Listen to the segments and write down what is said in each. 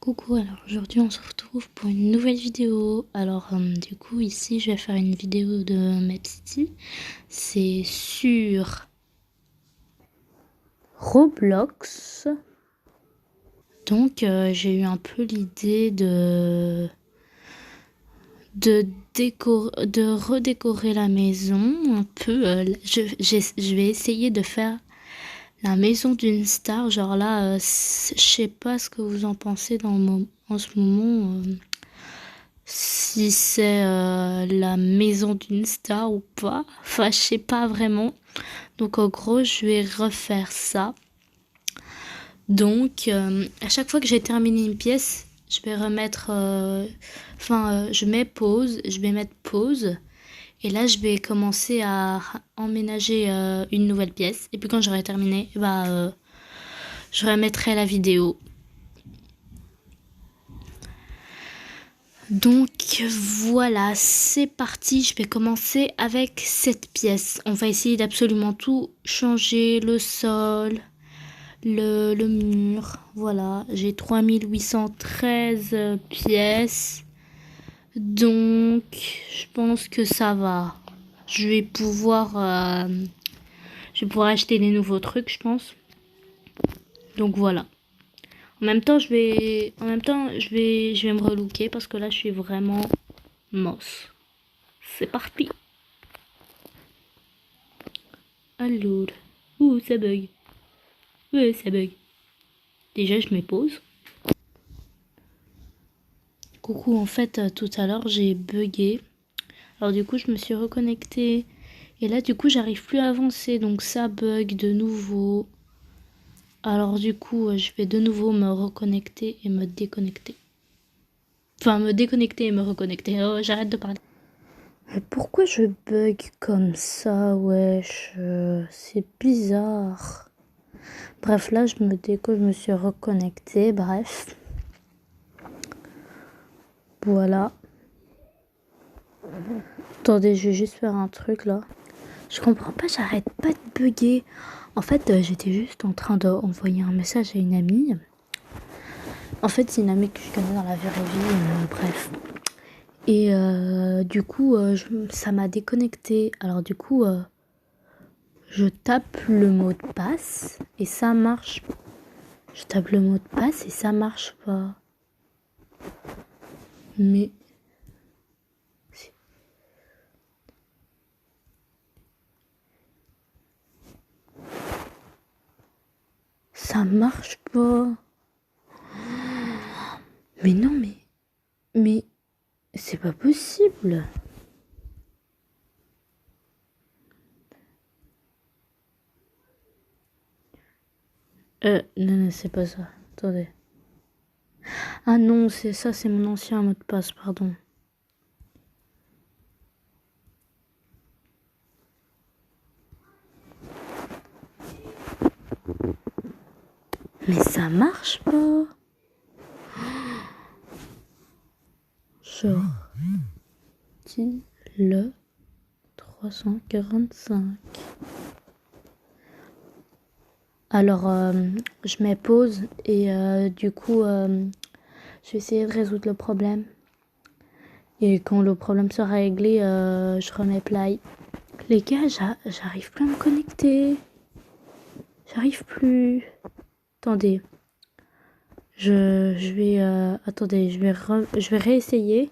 Coucou, alors aujourd'hui on se retrouve pour une nouvelle vidéo. Alors du coup ici je vais faire une vidéo de MapCity. C'est sur Roblox. Donc j'ai eu un peu l'idée de redécorer la maison un peu. Je vais essayer de faire la maison d'une star. Genre là, je sais pas ce que vous en pensez en ce moment. Si c'est la maison d'une star ou pas. Enfin, je sais pas vraiment. Donc en gros, je vais refaire ça. Donc à chaque fois que j'ai terminé une pièce, je vais remettre... je mets pause, je vais mettre pause. Et là, je vais commencer à emménager une nouvelle pièce. Et puis quand j'aurai terminé, je remettrai la vidéo. Donc voilà, c'est parti, je vais commencer avec cette pièce. On va essayer d'absolument tout changer, le sol, le mur. Voilà, j'ai 3813 pièces. Donc je pense que ça va. Je vais pouvoir acheter des nouveaux trucs, je pense. Donc voilà. En même temps, je vais me relooker parce que là, je suis vraiment moche. C'est parti. Alors, ça bug. Ouais, ça bug. Déjà, je me pose. Coucou, en fait, tout à l'heure, j'ai bugué. Alors du coup, je me suis reconnectée. Et là, du coup, j'arrive plus à avancer. Donc ça bug de nouveau. Alors du coup, je vais de nouveau me reconnecter et me déconnecter. Enfin, me déconnecter et me reconnecter. Oh, j'arrête de parler. Mais pourquoi je bug comme ça, wesh? C'est bizarre. Bref, là, je me suis reconnectée. Bref. Voilà. Attendez, je vais juste faire un truc là. Je comprends pas, j'arrête pas de bugger. En fait, j'étais juste en train d'envoyer un message à une amie. En fait, c'est une amie que je connais dans la vraie vie. Bref. Et du coup, ça m'a déconnecté. Alors du coup, je tape le mot de passe et ça marche. Je tape le mot de passe et ça marche pas. Mais... ça marche pas. Mais non, mais c'est pas possible. Non, c'est pas ça. Attendez. Ah non, c'est ça, c'est mon ancien mot de passe, pardon. Mais ça marche pas. Sorti le 345. Alors, je mets pause et du coup, je vais essayer de résoudre le problème. Et quand le problème sera réglé, je remets play. Les gars, j'arrive plus à me connecter. J'arrive plus. Attendez. Attendez, je vais réessayer.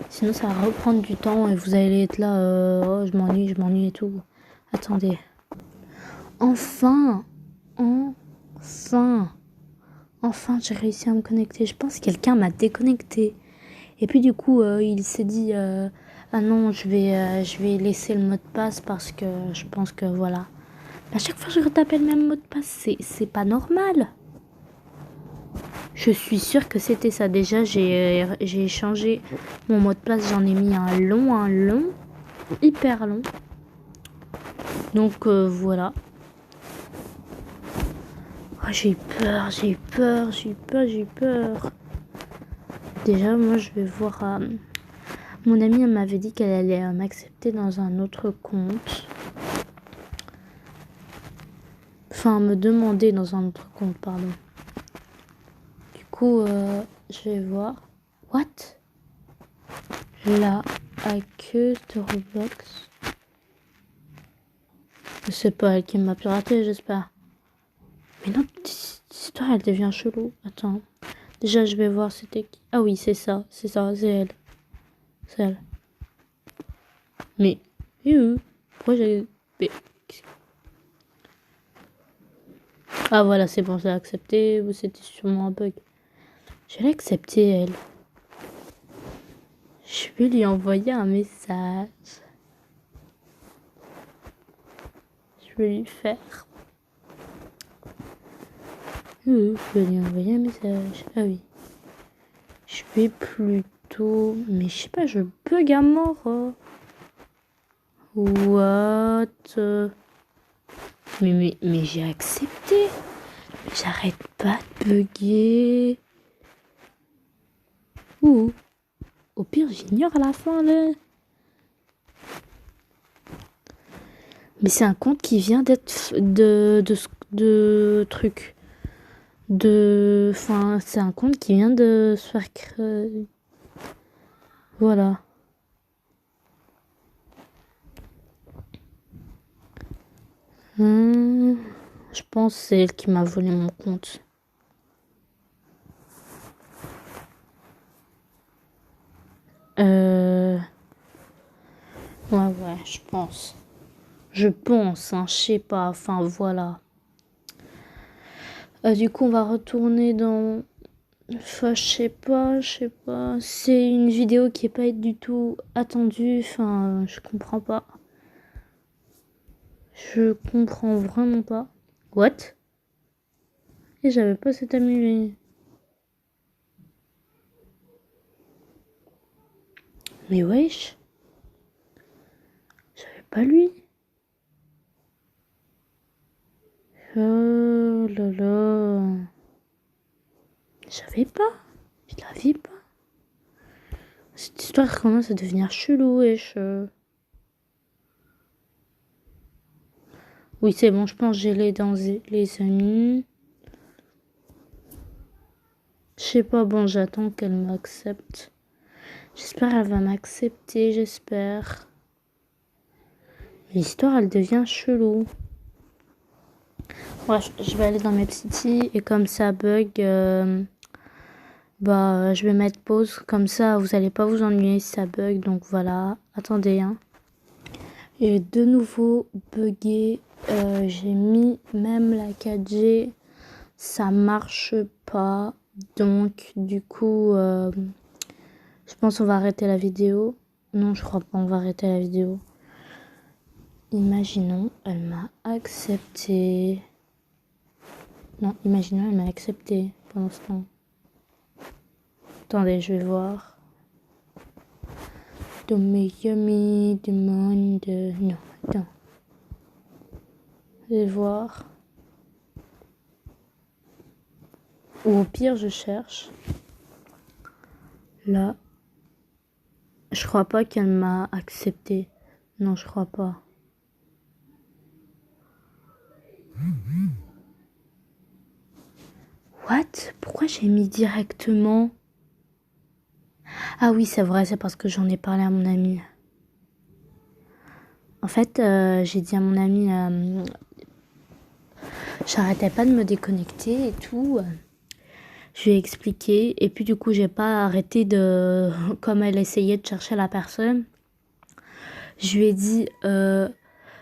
Sinon, ça va reprendre du temps et vous allez être là. Oh, je m'ennuie et tout. Attendez. Enfin, j'ai réussi à me connecter. Je pense que quelqu'un m'a déconnecté. Et puis du coup, il s'est dit ah non, je vais laisser le mot de passe parce que je pense que voilà. À chaque fois, je retapais le même mot de passe. C'est pas normal. Je suis sûre que c'était ça. Déjà, j'ai changé mon mot de passe. J'en ai mis un long, hyper long. Donc voilà. Oh, j'ai eu peur. Déjà, moi, je vais voir. Mon amie, elle m'avait dit qu'elle allait m'accepter dans un autre compte. Enfin, me demander dans un autre compte, pardon. coup, je vais voir. What? La hackeuse de Roblox. C'est pas elle qui m'a piraté, j'espère. Mais non, cette histoire, elle devient chelou. Attends. Déjà, je vais voir c'était qui. Ah oui, c'est ça, c'est elle. C'est elle. Mais, pourquoi j'ai... Mais, ah voilà, c'est bon, j'ai accepté. Ou c'était sûrement un bug. Je l'ai accepté, elle. Je vais lui envoyer un message. Je vais lui faire. Je vais lui envoyer un message. Ah oui. Je vais plutôt... Mais je sais pas, je bug à mort. What? Mais j'ai accepté. Mais j'arrête pas de bugger. Ouh. Au pire, j'ignore à la fin, là. Mais c'est un compte qui vient d'être de truc. Enfin, c'est un compte qui vient de se faire créer. Voilà. Je pense que c'est elle qui m'a volé mon compte. Ouais, je pense. Je pense, hein, je sais pas. Enfin, voilà. Du coup, on va retourner dans... Enfin, je sais pas. C'est une vidéo qui est pas du tout attendue. Enfin, je comprends pas. Je comprends vraiment pas. What? Et j'avais pas cet ami. Mais wesh. J'avais pas lui. Oh là là. J'avais pas. Je l'avais pas. Cette histoire commence à devenir chelou, wesh. Oui, c'est bon, je pense que j'ai les dans les amis. Je sais pas, bon, j'attends qu'elle m'accepte. J'espère qu'elle va m'accepter, j'espère. L'histoire, elle devient chelou. Ouais, je vais aller dans mes petits et comme ça bug, je vais mettre pause. Comme ça, vous allez pas vous ennuyer si ça bug. Donc voilà, attendez, hein. Et de nouveau bugué. J'ai mis même la 4G. Ça marche pas. Donc, du coup, je pense qu'on va arrêter la vidéo. Non, je crois pas, on va arrêter la vidéo. Imaginons, elle m'a accepté. Non, imaginons, elle m'a accepté pendant ce temps. Attendez, je vais voir. Do me demande... Non, attends. Je vais voir. Ou au pire, je cherche. Là. Je crois pas qu'elle m'a accepté. Non, je crois pas. What? Pourquoi j'ai mis directement? Ah oui, c'est vrai, c'est parce que j'en ai parlé à mon ami. En fait, j'ai dit à mon ami, j'arrêtais pas de me déconnecter et tout. Je lui ai expliqué et puis du coup, j'ai pas arrêté de... Comme elle essayait de chercher la personne, je lui ai dit...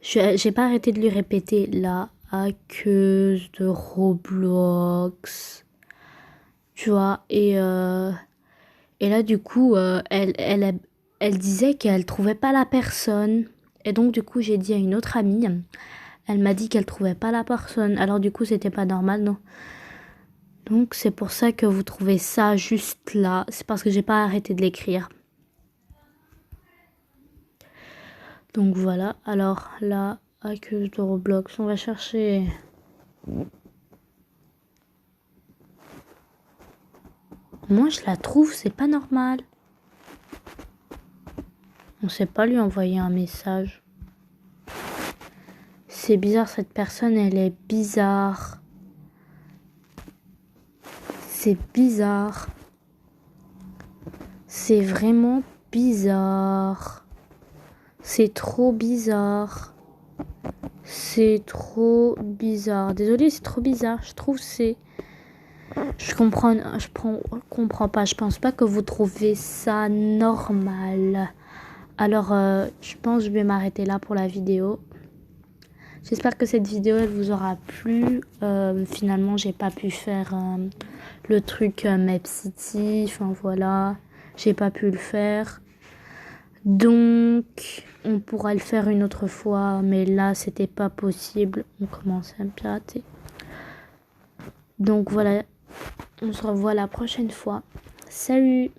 j'ai pas arrêté de lui répéter la hackeuse de Roblox. Tu vois, et là, du coup, elle disait qu'elle trouvait pas la personne. Et donc, du coup, j'ai dit à une autre amie, elle m'a dit qu'elle trouvait pas la personne. Alors, du coup, c'était pas normal, non? Donc, c'est pour ça que vous trouvez ça juste là. C'est parce que j'ai pas arrêté de l'écrire. Donc, voilà. Alors, là, hackeuse de Roblox, on va chercher... Moi, je la trouve, c'est pas normal. On sait pas lui envoyer un message. C'est bizarre, cette personne, elle est bizarre. C'est bizarre. C'est vraiment bizarre. C'est trop bizarre. C'est trop bizarre. Désolée, c'est trop bizarre. Je trouve c'est... comprends pas. Je pense pas que vous trouvez ça normal. Alors, je pense que je vais m'arrêter là pour la vidéo. J'espère que cette vidéo elle vous aura plu. Finalement, j'ai pas pu faire le truc Map City. Enfin voilà, j'ai pas pu le faire. Donc, on pourra le faire une autre fois, mais là, c'était pas possible. On commence à me pirater. Donc voilà, on se revoit la prochaine fois. Salut!